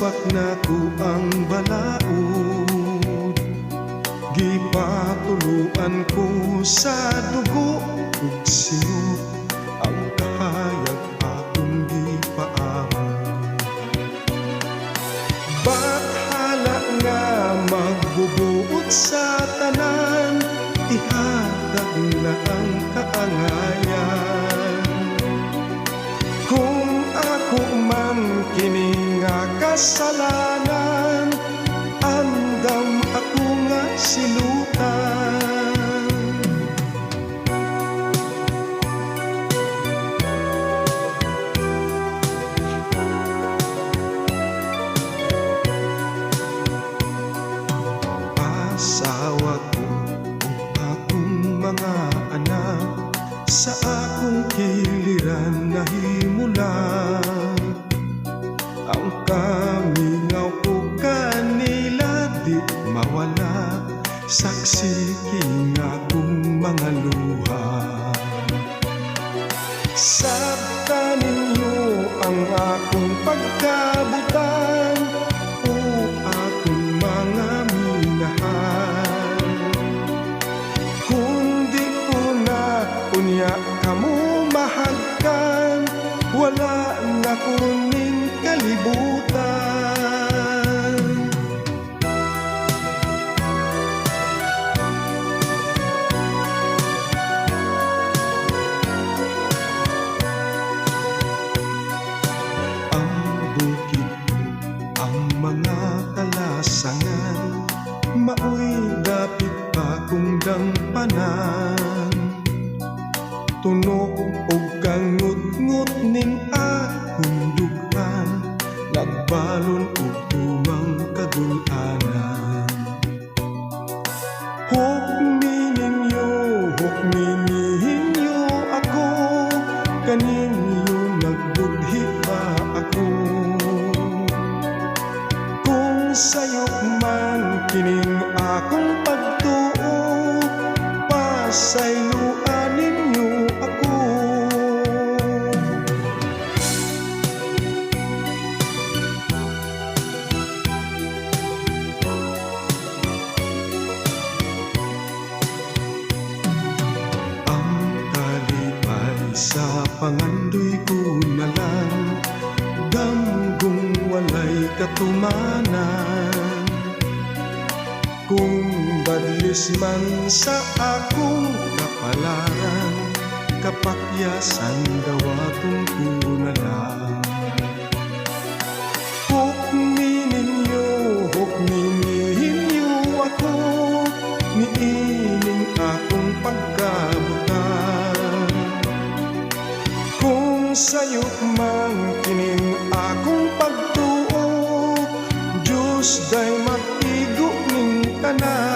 Supak na ko ang balaod, gipatuluan ko sa dugo ug singot ang kahayag akong gipaamon. Bahala nga magbubuot sa tanan, ihatag na ang kaangayan. Kung ako man kini nga kasalanan, andam ako nga silutan. Asawa ko ug akong mga anak, sa akong kiliran nahimulan. Ang kamingaw ko kanila di mawala, saksi king akong mga luha. Sabta ninyo ang akong pagkabutan o akong mga minahan. Kung di ko na unya kamo mahagkan, wala na kuning kalibutan. Ang bukid ko, ang mga kalasangan, maoy dapit pa kong dampanan. Tunok o kangut-ngut ning akong dughan, nagbalon o tumang kagulanan. Hukmininyo ako, kaninyo nagbudhi pa ako. Kung sayo man kining akong pagtuo, pasayloan ninyo ako. Ang kalipay sa pangandoy ko na lang, damgong walay katumanan. Kung badlis man sa akong kapalaran, kapakyasan daw akong kunalang. Hukmininyo ako, niining akong pagkabutan. Kung sayo man kining akong pagtuo, Diyos day matigo ning tanan.